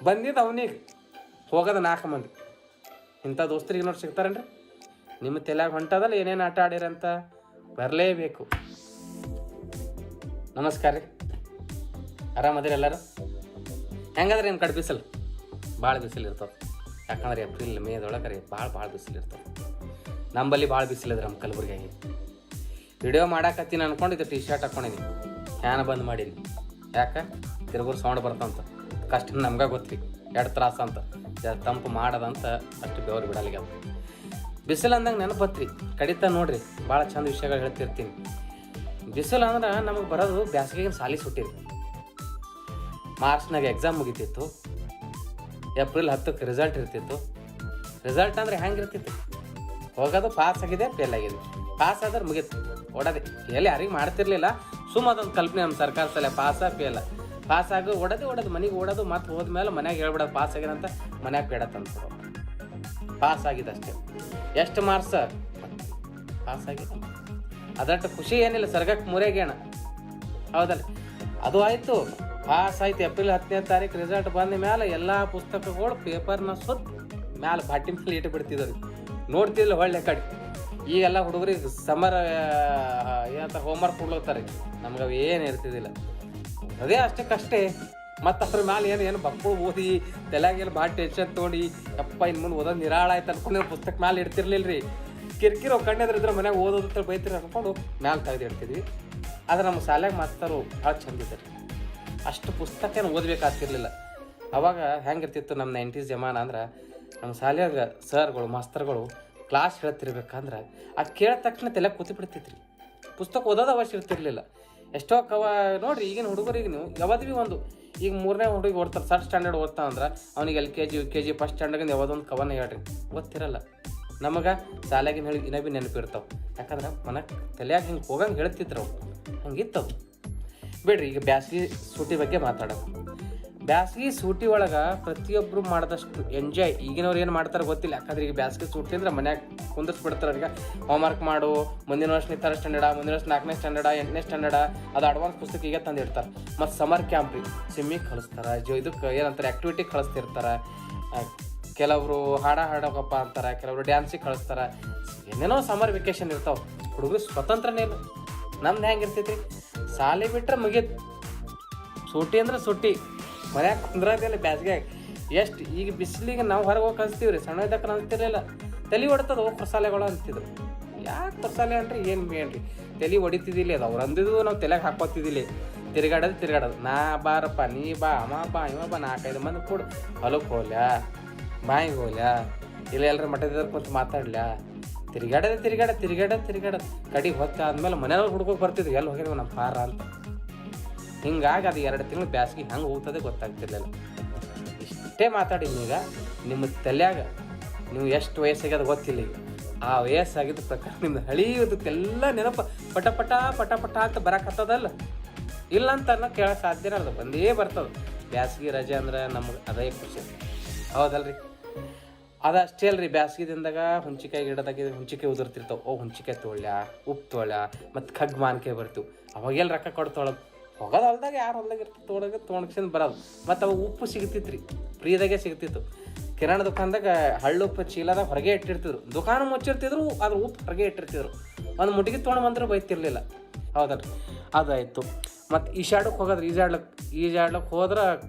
ಬಂದಿದ್ದು ಅವನಿಗೆ ಹೋಗೋದು 4 ಮಂದಿ. ಇಂಥ ದೋಸ್ತರಿಗೆ ನೋಡಿ ಸಿಗ್ತಾರೇನ್ರಿ? ನಿಮ್ಮ ತಲೆಯಾಗ ಹೊಂಟದಲ್ಲ ಏನೇನು ಆಟ ಆಡಿರಂತ ಬರಲೇಬೇಕು. ನಮಸ್ಕಾರ ರೀ, ಆರಾಮದಿರಿ ಎಲ್ಲರೂ? ಹೆಂಗಂದ್ರೆ ನಿಮ್ಮ ಕಡೆ ಬಿಸಿಲು ಭಾಳ ಬಿಸಿಲು ಇರ್ತವೆ. ಯಾಕಂದ್ರೆ ಏಪ್ರಿಲ್ ಮೇದೊಳಗೆ ರೀ ಭಾಳ ಬಿಸಿಲು ಇರ್ತವೆ. ನಂಬಲ್ಲಿ ಭಾಳ ಬಿಸಿಲಿದ್ರೆ ನಮ್ಮ ಕಲಬುರ್ಗಿಯಾಗಿ. ವಿಡಿಯೋ ಮಾಡಾಕತ್ತೀನಿ ಅನ್ಕೊಂಡಿದ್ದೆ, ಟಿ ಶರ್ಟ್ ಹಾಕ್ಕೊಂಡಿದ್ದೀನಿ, ಫ್ಯಾನ್ ಬಂದ್ ಮಾಡೀನಿ. ಯಾಕೆ ತಿರುಗೂರು ಸೌಂಡ್ ಬರ್ತಂತ. ಕಷ್ಟ ನಮ್ಗೆ ಗೊತ್ತ್ರಿ, 2 ತ್ರಾಸ ಅಂತ. ತಂಪು ಮಾಡದಂತ ಅಷ್ಟು ಬೆವರು ಬಿಡಲಿಗೆ ಅದು. ಬಿಸಿಲು ಅಂದಂಗೆ ನೆನಪತ್ರಿ, ಕಡಿತಾ ನೋಡ್ರಿ, ಭಾಳ ಚಂದ ವಿಷಯಗಳು ಹೇಳ್ತಿರ್ತೀನಿ. ಬಿಸಿಲು ಅಂದ್ರೆ ನಮಗೆ ಬರೋದು ಬ್ಯಾಸಿಗೆಗೆ ಸಾಲಿ ಸುಟ್ಟಿರಿ. ಮಾರ್ಚ್ನಾಗ ಎಕ್ಸಾಮ್ ಮುಗಿತಿತ್ತು, ಏಪ್ರಿಲ್ 10ಕ್ಕೆ ರಿಸಲ್ಟ್ ಇರ್ತಿತ್ತು. ರಿಸಲ್ಟ್ ಅಂದರೆ ಹೆಂಗಿರ್ತಿತ್ತು? ಹೋಗೋದು ಪಾಸ್ ಆಗಿದೆ, ಫೇಲ್ ಆಗಿದೆ. ಪಾಸ್ ಆದ್ರೆ ಮುಗೀತು, ಓಡೋದೆ. ಎಲ್ಲಿ ಯಾರಿಗೆ ಮಾಡ್ತಿರ್ಲಿಲ್ಲ, ಸುಮ್ಮ ಅದೊಂದು ಕಲ್ಪನೆ ನಮ್ಮ ಸರ್ಕಾರ ಸಲ. ಪಾಸ ಫೇಲ, ಪಾಸ್ ಆಗೋ ಓಡೋದು ಮನೆಗೆ ಓಡೋದು. ಮತ್ತೆ ಹೋದ್ಮೇಲೆ ಮನ್ಯಾಗ ಹೇಳ್ಬಿಡೋದು ಪಾಸ್ ಆಗ್ಯದ ಅಂತ, ಮನ್ಯಾಗ ಬೇಡತ್ತಂತ. ಪಾಸ್ ಆಗಿದೆ ಅಷ್ಟೇ. ಎಷ್ಟು ಮಾರ್ಕ್ಸ್? ಪಾಸ್ ಆಗಿದೆ. ಅದಷ್ಟು ಖುಷಿ ಏನಿಲ್ಲ, ಸರ್ಗಕ್ಕೆ ಮುರೇಗೇಣ, ಹೌದಲ್ಲ? ಅದು ಆಯಿತು, ಪಾಸ್ ಆಯ್ತು. ಏಪ್ರಿಲ್ 10ನೇ ತಾರೀಕು ರಿಸಲ್ಟ್ ಬಂದ ಮೇಲೆ ಎಲ್ಲ ಪುಸ್ತಕಗಳು ಪೇಪರ್ನ ಸುತ್ತ ಮ್ಯಾಲೆ ಬಾಟಿ ಮೇಲೆ ಇಟ್ಟು ಬಿಡ್ತಿದ್ರು. ನೋಡ್ತಿದ್ದಿಲ್ಲ ಒಳ್ಳೆ ಕಡೆ. ಈಗೆಲ್ಲ ಹುಡುಗರಿಗೆ ಸಮರ್ ಏನಂತ ಹೋಮ್ವರ್ಕ್ ಕೊಡ್ಲತ್ತಾರೆ, ನಮ್ಗೆ ಅವು ಏನು ಇರ್ತಿದ್ದಿಲ್ಲ. ಅದೇ ಅಷ್ಟಕ್ಕಷ್ಟೇ. ಮತ್ತು ಅದ್ರ ಮ್ಯಾಲೆ ಏನು ಮಕ್ಕಳು ಓದಿ ತಲೆಯಾಗೆಲ್ಲ ಭಾಳ ಟೆನ್ಷನ್ ತೊಗೊಂಡು ಅಪ್ಪ ಇನ್ನು ಮುಂದೆ ಓದೋದು ನಿರಾಳ ಆಯ್ತು ಅನ್ಕೊಂಡು ಪುಸ್ತಕ ಮ್ಯಾಲೆ ಇಡ್ತಿರ್ಲಿಲ್ಲ ರೀ. ಕಿರಿಕಿರೋ ಕಣ್ಣೆದ್ರೆ ಇದ್ರೆ ಮನ್ಯಾಗ ಓದೋದ್ರ ಬೈತಿರಿ ಅನ್ಕೊಂಡು ಮ್ಯಾಲೆ ತೆಗೆದು ಇಡ್ತಿದ್ವಿ. ಆದ್ರೆ ನಮ್ಮ ಶಾಲ್ಯಾಗ ಮಾಸ್ತರು ಭಾಳ ಚಂದ ಇದ್ದಾರೆ. ಅಷ್ಟು ಪುಸ್ತಕ ಏನು ಓದಬೇಕಾಗ್ತಿರ್ಲಿಲ್ಲ. ಅವಾಗ ಹೆಂಗಿರ್ತಿತ್ತು ನಮ್ಮ 90s ಜಮಾನ ಅಂದ್ರೆ, ನಮ್ಮ ಶಾಲ್ಯಾಗ ಸರ್ಗಳು ಮಾಸ್ತರ್ಗಳು ಕ್ಲಾಸ್ ಹೇಳ್ತಿರ್ಬೇಕಂದ್ರೆ ಅದು ಕೇಳಿದ ತಕ್ಷಣ ತಲೆ ಕೂತಿ ಬಿಡ್ತಿದ್ರಿ. ಪುಸ್ತಕ ಓದೋದು ಅವಶ್ಯ ಇರ್ತಿರ್ಲಿಲ್ಲ. ಎಷ್ಟೋ ನೋಡ್ರಿ, ಈಗಿನ ಹುಡುಗರಿಗೆ ನೀವು ಯಾವ್ದು ಭೀ ಒಂದು, ಈಗ 3ನೇ ಹುಡುಗಿ ಓದ್ತಾರೆ, 3rd ಸ್ಟ್ಯಾಂಡರ್ಡ್ ಓದ್ತಾ ಅಂದ್ರೆ ಅವ್ನಿಗೆ LKG UKG 1st ಸ್ಟ್ಯಾಂಡರ್ಡಿಂದ ಯಾವುದೊಂದು ಕವನ ಹೇಳ್ರಿ ಗೊತ್ತಿರಲ್ಲ. ನಮಗೆ ಶಾಲೆಗಿನ ಹೇಳಿ ಇನ್ನೂ ಭೀ ನೆನಪಿರ್ತಾವೆ. ಯಾಕಂದ್ರೆ ಮನಕ್ಕೆ ತಲೆಯಾಗ ಹಿಂಗೆ ಹೋಗಂಗೆ ಹೇಳ್ತಿದ್ರು ಅವು, ಹಂಗಿತ್ತವು. ಬಿಡ್ರಿ, ಈಗ ಬ್ಯಾಸ್ಗೆ ಸೂಟಿ ಬಗ್ಗೆ ಮಾತಾಡೋದು. ಬ್ಯಾಸ್ಗೆ ಸೂಟಿ ಒಳಗೆ ಪ್ರತಿಯೊಬ್ಬರು ಮಾಡಿದಷ್ಟು ಎಂಜಾಯ್ ಈಗಿನವ್ರು ಏನು ಮಾಡ್ತಾರೆ ಗೊತ್ತಿಲ್ಲ. ಯಾಕಂದ್ರೆ ಈಗ ಬ್ಯಾಸ್ಗೆ ಸೂಟಿ ಅಂದ್ರೆ ಮನ್ಯಾಗ ಕುಂದಿಸ್ಬಿಡ್ತಾರೆ. ಅವ್ರಿಗೆ ಹೋಮ್ವರ್ಕ್ ಮಾಡು, ಮುಂದಿನ ವರ್ಷ 3rd ಸ್ಟ್ಯಾಂಡರ್ಡ, ಮುಂದಿನ ವರ್ಷ 4ನೇ ಸ್ಟ್ಯಾಂಡರ್ಡ, 8ನೇ ಸ್ಟ್ಯಾಂಡರ್ಡ, ಅದು ಅಡ್ವಾನ್ಸ್ ಪುಸ್ತಕ ಈಗ ತಂದು ಇಡ್ತಾರೆ. ಮತ್ತು ಸಮರ್ ಕ್ಯಾಂಪ್ ರೀ, ಸ್ವಿಮ್ಮಿಂಗ್ ಕಳಿಸ್ತಾರೆ, ಇದಕ್ಕೆ ಏನಂತಾರೆ ಆ್ಯಕ್ಟಿವಿಟಿ ಕಳಿಸ್ತಿರ್ತಾರೆ. ಕೆಲವರು ಹಾಡೋಕಪ್ಪ ಅಂತಾರೆ, ಕೆಲವರು ಡ್ಯಾನ್ಸಿಗೆ ಕಳಿಸ್ತಾರೆ. ಏನೇನೋ ಸಮರ್ ವೆಕೇಶನ್ ಇರ್ತಾವೆ. ಹುಡುಗರು ಸ್ವತಂತ್ರನೇ ಇಲ್ಲ. ನಮ್ದು ಹೆಂಗಿರ್ತೈತಿ, ಶಾಲೆ ಬಿಟ್ರೆ ಮುಗೀತು. ಸೂಟಿ ಅಂದ್ರೆ ಸೂಟಿ, ಮನ್ಯಾಗ ಕುಂದ್ರದಿಲ್ಲ ಬ್ಯಾಸ್ಗ್ಯಾಗ. ಎಷ್ಟು ಈಗ ಬಿಸಿಲಿಗೆ ನಾವು ಹೊರಗೆ ಹೋಗಿ ಕಳಿಸ್ತೀವಿ ರೀ, ಸಣ್ಣ ಇದ್ದಕ್ಕೆ ಅಂತಿರಲಿಲ್ಲ. ತಲೆ ಹೊಡ್ತದ ಹೋಗಿ ಪ್ರಸಾಲೆಗಳು ಅಂತಿದ್ರು. ಯಾಕೆ ಪ್ರಸಾಲೆ ಅಂದ್ರಿ ಏನ್ರಿ ತಲೆ ಹೊಡಿತಿದ್ದಿಲ್ಲ. ಅದು ಅವ್ರು ಅಂದಿದ್ದು ನಾವು ತಲೆಗೆ ಹಾಕೋತಿದ್ದಿಲ್ಲ. ತಿರ್ಗಾಡೋದು ನಾ ಬಾರಪ್ಪ, ನೀ ಬಾ, ಅಮ್ಮ ಬಾ, ಇವ ಬಾ, 4-5 ಮಂದಿ ಕೂಡ ಹೊಲಕ್ಕೆ ಹೋಗ್ಲ್ಯಾ, ಬಾಯಿಗೆ ಹೋಗ್ಲ್ಯಾ, ಇಲ್ಲ ಎಲ್ಲರ ಮಠದ ಕುಂತು ಮಾತಾಡ್ಲ್ಯಾ, ತಿರ್ಗಾಡೋದು ಕಡೆಗೆ ಹೊತ್ತಾದ್ಮೇಲೆ ಮನೆಯವ್ರು ಹುಡ್ಕೋಕೆ ಬರ್ತಿದ್ರು, ಎಲ್ಲಿ ಹೋಗಿದ್ವಿ ನಮ್ಮ ಪಾರ ಅಂತ. ಹಿಂಗಾಗಿ ಅದು 2 ತಿಂಗಳು ಬ್ಯಾಸ್ಗೆ ಹೆಂಗೆ ಹೋಗ್ತದೆ ಗೊತ್ತಾಗ್ತಿರ್ಲಿಲ್ಲ. ಇಷ್ಟೇ ಮಾತಾಡಿದ್ನಿ. ಈಗ ನಿಮ್ಮ ತಲೆಯಾಗ ನೀವು ಎಷ್ಟು ವಯಸ್ಸಾಗ್ಯದ ಗೊತ್ತಿಲ್ಲ. ಈಗ ಆ ವಯಸ್ಸಾಗಿದ್ದ ಪ್ರಕಾರ ನಿಮ್ದು ಹಳಿಯೋದಕ್ಕೆಲ್ಲ ನೆನಪು ಪಟ ಅಂತ ಬರಕತ್ತದಲ್ಲ. ಇಲ್ಲ ಅಂತ ಅನ್ನೋ ಕೇಳೋಕೆ ಸಾಧ್ಯನೇ ಅಲ್ಲ, ಬಂದೇ ಬರ್ತದೆ. ಬ್ಯಾಸ್ಗೆ ರಜೆ ಅಂದ್ರೆ ನಮ್ಗೆ ಅದೇ ಖುಷಿ, ಹೌದಲ್ರಿ? ಅದಷ್ಟೇ ಅಲ್ರಿ, ಬ್ಯಾಸ್ಗಿದಿಂದಾಗ ಹುಂಚಿಕಾಯಿ ಗಿಡದಾಗಿದ್ದು ಹುಂಚಿಕಾಯಿ ಉದುರ್ತಿರ್ತಾವೆ. ಹುಂಚಿಕಾಯಿ ತೊಳ್ಯಾ, ಉಪ್ಪು ತೊಳ್ಯಾ, ಮತ್ತು ಕಗ್ಗು ಮಾನ್ಕಾಯಿ ಬರ್ತೀವಿ. ಅವಾಗೆಲ್ಲ ರೊಕ್ಕ ಕೊಡ್ತೊಳಗೆ ಹೋಗೋದು. ಹೊಲ್ದಾಗ ಯಾರು ಹೊಲ್ದಾಗ ಇರ್ತಿತ್ತು ತೊಗೊಂಡ್ಕೊಂಡು ಬರೋದು. ಮತ್ತು ಅವಾಗ ಉಪ್ಪು ಸಿಗ್ತಿತ್ತು ರೀ, ಫ್ರೀದಾಗೆ ಸಿಗ್ತಿತ್ತು. ಕಿರಾಣಿ ದುಕಾನ್ದಾಗ ಹಳ್ಳುಪ್ಪು ಚೀಲದಾಗ ಹೊರಗೆ ಇಟ್ಟಿರ್ತಿದ್ರು. ದುಕಾನ ಮುಚ್ಚಿರ್ತಿದ್ರು, ಅದ್ರ ಉಪ್ಪು ಹೊರಗೆ ಇಟ್ಟಿರ್ತಿದ್ರು. ಒಂದು ಮುಟ್ಟಿಗೆ ತೊಗೊಂಡು ಬಂದರೂ ಬೈತಿರ್ಲಿಲ್ಲ, ಹೌದಲ್ರಿ? ಅದಾಯಿತು. ಮತ್ತು ಈಜಾಡ್ಲಕ್ಕೆ ಹೋದ್ರೆ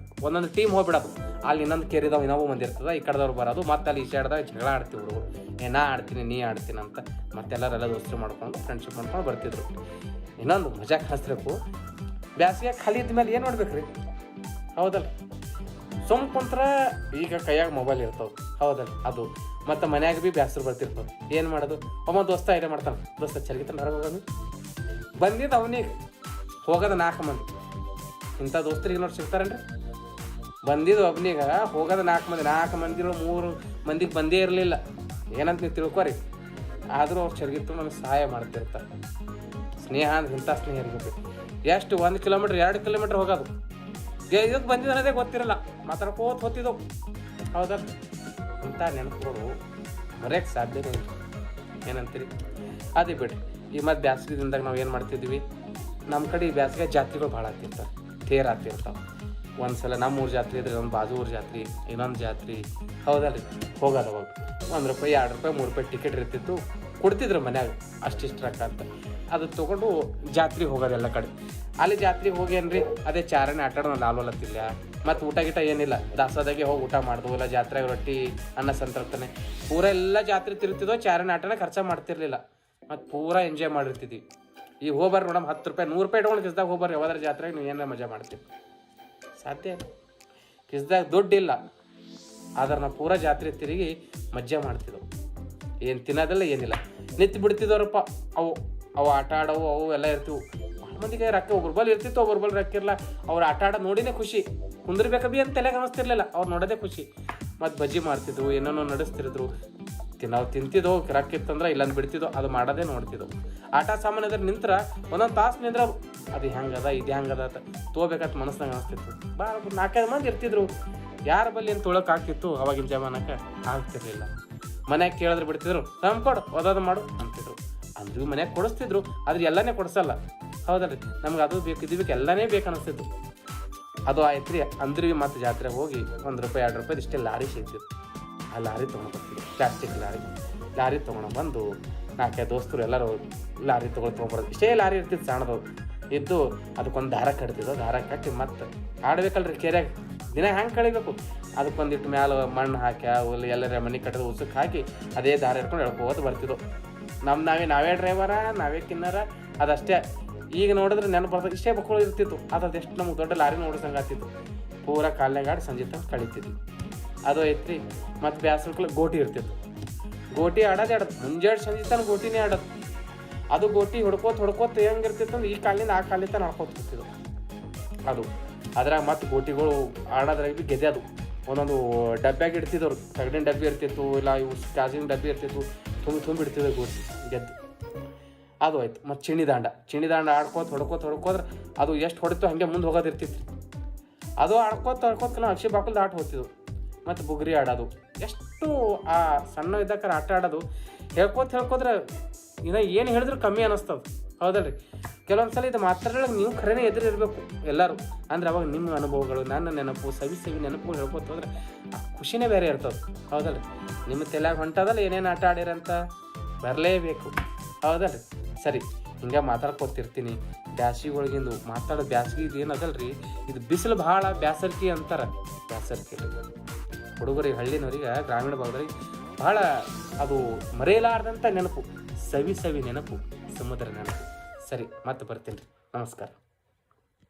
ಒಂದೊಂದು ಟೀಮ್ ಹೋಗ್ಬಿಡೋದು. ಅಲ್ಲಿ ಇನ್ನೊಂದು ಕೇರಿದವು ಇನ್ನೊಬ್ಬ ಮಂದಿ ಇರ್ತದೆ, ಈ ಕಡೆದವ್ರು ಬರೋದು. ಮತ್ತು ಅಲ್ಲಿ ಈಜಾಡ್ದಾಗ ಜಗಳ ಆಡ್ತೀವಿ ಹುಡುಗರು, ನಾ ಆಡ್ತೀನಿ ನೀ ಆಡ್ತೀನಿ ಅಂತ. ಮತ್ತೆಲ್ಲರೆಲ್ಲ ದೋಸ್ತಿ ಮಾಡ್ಕೊಂಡು ಫ್ರೆಂಡ್ಶಿಪ್ ಮಾಡ್ಕೊಂಡು ಬರ್ತಿದ್ರು. ಇನ್ನೊಂದು ಮಜಾ ಹಸ್ಬೇಕು, ಬ್ಯಾಸಿಗೆ ಖಾಲಿ ಇದ್ಮೇಲೆ ಏನು ಮಾಡ್ಬೇಕು ರೀ, ಹೌದಲ್ಲ? ಸುಮ್ ಕುಂತ್ರ ಈಗ ಕೈಯಾಗ ಮೊಬೈಲ್ ಇರ್ತಾವೆ, ಹೌದಲ್ಲ? ಅದು ಮತ್ತು ಮನ್ಯಾಗ ಭೀ ಬ್ಯಾಸರು ಬರ್ತಿರ್ತಾವೆ. ಏನು ಮಾಡೋದು? ಒಮ್ಮ ದೋಸ್ತ ಐಡಿಯಾ ಮಾಡ್ತಾನೆ, ದೋಸ್ತ ಚಲಿಗಿತಾನೆ ಹೊರಗೆ ಹೋಗೋದು. ಬಂದಿದ್ದು ಅವನಿಗೆ ಹೋಗೋದು 4 ಮಂದಿ. ಇಂಥ ದೋಸ್ತರಿಗೆ ನೋಡಿ ಸಿಗ್ತಾರನ್ರಿ? ಬಂದಿದ್ದು ಒಬ್ನಿಗೆ ಹೋಗೋದು 4 ಮಂದಿ 3 ಮಂದಿಗೆ ಬಂದೇ ಇರಲಿಲ್ಲ. ಏನಂತ ನೀವು ತಿಳ್ಕೊರಿ. ಆದರೂ ಅವ್ರು ಚರ್ಗಿತ್ತು ನನಗೆ ಸಹಾಯ ಮಾಡ್ತಿರ್ತಾರೆ. ಸ್ನೇಹ ಅಂದ್ರೆ ಇಂಥ ಸ್ನೇಹ ಇರ್ಬೇಕು. ಎಷ್ಟು 1 ಕಿಲೋಮೀಟ್ರ್ 2 ಕಿಲೋಮೀಟ್ರ್ ಹೋಗೋದು. ಇದಕ್ಕೆ ಬಂದಿದ್ದು ಅನ್ನೋದೇ ಗೊತ್ತಿರಲ್ಲ, ಮಾತಾಡ್ಕೋತ ಹೋಗ್ತಿದ್ದವು, ಹೌದಲ್ಲ? ಇಂಥ ನೆನಪುಗಳು ಮರೆಯೋಕ್ಕೆ ಸಾಧ್ಯನೇ ಇಲ್ಲ. ಏನಂತೀರಿ? ಅದೇ ಬಿಡ್ರಿ. ಈ ಮತ್ತು ಬ್ಯಾಸ್ಗಿದಿಂದಾಗ ನಾವು ಏನು ಮಾಡ್ತಿದ್ವಿ, ನಮ್ಮ ಕಡೆ ಈ ಬ್ಯಾಸ್ಗೆ ಜಾತ್ರೆಗಳು ಭಾಳ ಆಗ್ತಿರ್ತಾರೆ, ತೇರು ಆಗ್ತಿರ್ತಾವೆ. ಒಂದು ಸಲ ನಮ್ಮ ಊರು ಜಾತ್ರೆ ಇದ್ರೆ ನಮ್ಮ ಬಾಜು ಊರು ಜಾತ್ರೆ, ಇನ್ನೊಂದು ಜಾತ್ರೆ, ಹೌದಲ್ರಿ ಹೋಗೋದು ಅವಾಗ ₹1 2 ರೂಪಾಯಿ ₹3 ಟಿಕೆಟ್ ಇರ್ತಿತ್ತು, ಕೊಡ್ತಿದ್ರು ಮನ್ಯಾಗ ಅಷ್ಟಿಷ್ಟು ರೊಕ್ಕ ಅಂತ. ಅದು ತೊಗೊಂಡು ಜಾತ್ರೆಗೆ ಹೋಗೋದು ಎಲ್ಲ ಕಡೆ. ಅಲ್ಲಿ ಜಾತ್ರೆಗೆ ಹೋಗಿ ಏನ್ರಿ ಅದೇ ಚಾರಣೆ ಆಟಾಡೋದು ಆಲೋಲತ್ತಿಲ್ಲ, ಮತ್ತು ಊಟ ಗೀಟ ಏನಿಲ್ಲ, ದಾಸೋದಾಗೆ ಹೋಗಿ ಊಟ ಮಾಡ್ದು ಇಲ್ಲ, ಜಾತ್ರೆಗೆ ರೊಟ್ಟಿ ಅನ್ನ ಸಂತರ್ಪಣೆ ಪೂರ ಎಲ್ಲ ಜಾತ್ರೆ ತಿರುಗ್ತಿದ್ವು, ಚಾರಣೆ ಆಟನ ಖರ್ಚು ಮಾಡ್ತಿರ್ಲಿಲ್ಲ, ಮತ್ತು ಪೂರಾ ಎಂಜಾಯ್ ಮಾಡಿರ್ತಿದ್ವಿ. ಈಗ ಹೋಗ್ಬಾರ್ರಿ ಮೇಡಮ್ ₹10 ₹100 ಇಟ್ಕೊಂಡು ಕಿಸ್ದಾಗ ಹೋಗ್ಬಾರ್ರಿ, ಯಾವ್ದಾರ ಜಾತ್ರೆಗೆ ನೀವು ಏನಾರ ಮಜಾ ಮಾಡ್ತೀವಿ, ಸಾಧ್ಯ ಇಲ್ಲ. ಕಿಸ್ದಾಗ ದುಡ್ಡಿಲ್ಲ, ಆದ್ರೆ ನಾವು ಪೂರಾ ಜಾತ್ರೆ ತಿರುಗಿ ಮಜ್ಜಾ ಮಾಡ್ತಿದ್ದೆವು. ಏನು ತಿನ್ನೋದಿಲ್ಲ ಏನಿಲ್ಲ, ನಿಂತು ಬಿಡ್ತಿದ್ದವ್ರಪ್ಪ. ಅವು ಆಟ ಆಡವು ಅವು ಎಲ್ಲ ಇರ್ತೀವಿ. ಭಾಳ ಮಂದಿಗೆ ರೊಕ್ಕ ಒಬ್ರು ಬಲ್ ಇರ್ತಿತ್ತು, ಒಬ್ರು ಬಲ್ ರೊಕ್ಕ ಇರಲ್ಲ. ಅವ್ರು ಆಟ ಆಡೋದು ನೋಡಿನೇ ಖುಷಿ, ಕುಂದ್ರಬೇಕು ಬಿ ಅಂತ ತಲೆಗೆ ಅನಿಸ್ತಿರ್ಲಿಲ್ಲ, ಅವ್ರು ನೋಡೋದೇ ಖುಷಿ. ಮತ್ತು ಬಜ್ಜಿ ಮಾಡ್ತಿದ್ರು, ಏನೇನೋ ನಡೆಸ್ತಿದ್ರು. ನಾವು ತಿಂತಿದ್ದೋ ರೊಕ್ಕ ಇತ್ತಂದ್ರೆ ಇಲ್ಲಂದು ಬಿಡ್ತಿದ್ದೋ, ಅದು ಮಾಡೋದೇ ನೋಡ್ತಿದ್ದೋ. ಆಟ ಸಾಮಾನು ಇದ್ರೆ ನಿಂತ್ರ ಒಂದೊಂದು ತಾಸು ನಿಂದ್ರೆ ಅದು ಹೆಂಗದ ಇದು ಹೆಂಗದ ಅಂತ ತೊಗೋಬೇಕಂತ ಮನಸ್ಸಿನಾಗ ಅನಿಸ್ತಿತ್ತು. ಭಾಳ 4-5 ಮಂದಿ ಇರ್ತಿದ್ರು, ಯಾರ ಬಲ್ಲಿ ಏನು ತೊಳಕ್ಕೆ ಆಗ್ತಿತ್ತು ಅವಾಗಿನ ಜಮಾನಕ್ಕೆ ಆಗ್ತಿರ್ಲಿಲ್ಲ. ಮನ್ಯಾಗ ಕೇಳಿದ್ರೆ ಬಿಡ್ತಿದ್ರು, ಕೊಡು ಓದೋದು ಮಾಡು ಅಂತಿದ್ರು. ಅಂದ್ರೂ ಮನ್ಯಾಗ ಕೊಡಿಸ್ತಿದ್ರು, ಆದ್ರೆ ಎಲ್ಲನೇ ಕೊಡಿಸಲ್ಲ, ಹೌದಲ್ರಿ. ನಮ್ಗೆ ಅದು ಬೇಕು ಇದು ಬೇಕು ಎಲ್ಲನೇ ಬೇಕು ಅನಿಸ್ತಿತ್ತು. ಅದು ಆಯ್ತು ರೀ. ಅಂದ್ರೂ ಮತ್ತು ಜಾತ್ರೆಗೆ ಹೋಗಿ ₹1 2 ರೂಪಾಯಿ ಇಷ್ಟೇ ಲಾರಿ ಸಿಗ್ತಿತ್ತು. ಆ ಲಾರಿ ತೊಗೊಂಡ್ಬರ್ತಿದ್ರು, ಪ್ಲಾಸ್ಟಿಕ್ ಲಾರಿ ತೊಗೊಂಡ್ಬಂದು 4-5 ದೋಸ್ತರು ಎಲ್ಲರೂ ಲಾರಿ ತೊಗೊಂಬರೋದು. ಇಷ್ಟೇ ಲಾರಿ ಇರ್ತಿತ್ತು ಸಣ್ಣದು ಇದ್ದು, ಅದಕ್ಕೊಂದು ದಾರ ಕಟ್ತಿದ್ದೋ, ದಾರ ಕಟ್ಟಿ ಮತ್ತು ಆಡ್ಬೇಕಲ್ರಿ ಕೆರೆಯಾಗ. ದಿನ ಹೆಂಗೆ ಕಳಿಬೇಕು, ಅದಕ್ಕೊಂದಿಟ್ಟು ಮ್ಯಾಲ ಮಣ್ಣು ಹಾಕಿ ಎಲ್ಲರ ಮನೆ ಕಟ್ಟದ ಉಸುಕ್ ಹಾಕಿ ಅದೇ ದಾರ ಹಿಡ್ಕೊಂಡು ಎಳ್ಕೋದು ಬರ್ತಿದ್ದೋ. ನಾವೇ ಡ್ರೈವರ, ನಾವೇ ಕಿನ್ನರ, ಅದಷ್ಟೇ. ಈಗ ನೋಡಿದ್ರೆ ನೆನಪು ಬರ್ತದೆ, ಇಷ್ಟೇ ಮಕ್ಕಳು ಇರ್ತಿತ್ತು. ಅದೆಷ್ಟು ನಮ್ಗೆ ದೊಡ್ಡ ಲಾರಿ ನೋಡಿಸಂಗೆ ಆಗ್ತಿತ್ತು. ಪೂರಾ ಕಾಲ್ನಾಗ ಆಡಿ ಸಂಜೆ ತನಕ ಕಳೀತಿದ್ವಿ. ಅದು ಐತ್ರಿ. ಮತ್ತು ಬ್ಯಾಸರಕ್ಕೂ ಗೋಟಿ ಇರ್ತಿತ್ತು. ಗೋಟಿ ಆಡೋದು ಮುಂಜಾನೆ ಸಂಜೆ ತನಕ ಗೋಟಿನೇ ಆಡೋದು. ಅದು ಗೋಟಿ ಹೊಡ್ಕೋತ ಹೆಂಗಿರ್ತಿತ್ತು ಅಂದ್ರೆ ಈ ಕಾಲಿನಿಂದ ಆ ಕಾಲಿಂದ ನಡ್ಕೋತ ಇರ್ತಿದ್ವು ಅದು. ಅದ್ರಾಗ ಮತ್ತು ಗೋಟಿಗಳು ಆಡೋದ್ರಾಗ ಭೀ ಗೆದ್ದೆ ಅದು ಒಂದೊಂದು ಡಬ್ಬ್ಯಾಗ ಇಡ್ತಿದ್ದವ್ರು. ತಗಡಿನ ಡಬ್ಬಿ ಇರ್ತಿತ್ತು, ಇಲ್ಲ ಇವು ಗಾಜಿನ ಡಬ್ಬಿ ಇರ್ತಿತ್ತು, ತುಂಬಿಡ್ತಿದ್ವು ಗೋಟಿ ಗೆದ್ದು. ಅದು ಆಯ್ತು. ಮತ್ತು ಚಿಣಿ ದಾಂಡ ಆಡ್ಕೋತ ಹೊಡ್ಕೋದ್ರೆ ಅದು ಎಷ್ಟು ಹೊಡಿತು ಹಾಗೆ ಮುಂದೆ ಹೋಗೋದು ಇರ್ತಿತ್ತು. ಅದು ಆಡ್ಕೋತ ನಾವು ಅಕ್ಷಿ ಬಾಕಲ್ದು ಆಟ ಹೋಗ್ತಿದ್ವು. ಮತ್ತು ಬುಗುರಿ ಆಡೋದು, ಎಷ್ಟು ಆ ಸಣ್ಣ ಇದ್ದಕ್ಕಾರ ಆಟ ಆಡೋದು ಹೇಳ್ಕೋದ್ರೆ ಇನ್ನು ಏನು ಹೇಳಿದ್ರು ಕಮ್ಮಿ ಅನ್ನಿಸ್ತದೆ, ಹೌದಲ್ರಿ. ಕೆಲವೊಂದು ಸಲ ಇದು ಮಾತಾಡೋಕೆ ನೀವು ಖರೇನೆ ಎದುರಿರಬೇಕು ಎಲ್ಲರೂ. ಅಂದ್ರೆ ಅವಾಗ ನಿಮ್ಮ ಅನುಭವಗಳು, ನನ್ನ ನೆನಪು, ಸವಿ ನೆನಪುಗಳು ಹೇಳ್ಕೊತ ಹೋದ್ರೆ ಆ ಖುಷಿನೇ ಬೇರೆ ಇರ್ತದೆ, ಹೌದಲ್ರಿ. ನಿಮ್ಮ ತಲೆಯಾಗ ಹೊಂಟದಲ್ಲ ಏನೇನು ಆಟ ಆಡಿರಂತ ಬರಲೇಬೇಕು, ಹೌದಲ್ರಿ. ಸರಿ, ಹಿಂಗೆ ಮಾತಾಡ್ಕೊತಿರ್ತೀನಿ. ಬ್ಯಾಸಿಗೊಳಗಿಂದು ಮಾತಾಡೋದು ಬ್ಯಾಸಿಗೆ ಇದು ಏನದಲ್ರಿ, ಇದು ಬಿಸಿಲು ಭಾಳ ಬ್ಯಾಸರ್ಕಿ ಅಂತಾರೆ. ಬ್ಯಾಸರ್ಕಿ ಹುಡುಗರಿಗೆ, ಹಳ್ಳಿನವ್ರಿಗೆ, ಗ್ರಾಮೀಣ ಭಾಗದವ್ರಿಗೆ ಭಾಳ ಅದು ಮರೆಯಲಾರ್ದಂಥ ನೆನಪು, ಸವಿ ನೆನಪು, ಸಮುದ್ರ ನೆನಪು. ಸರಿ, ಮತ್ತೆ ಬರ್ತೀನಿ ರೀ. ನಮಸ್ಕಾರ.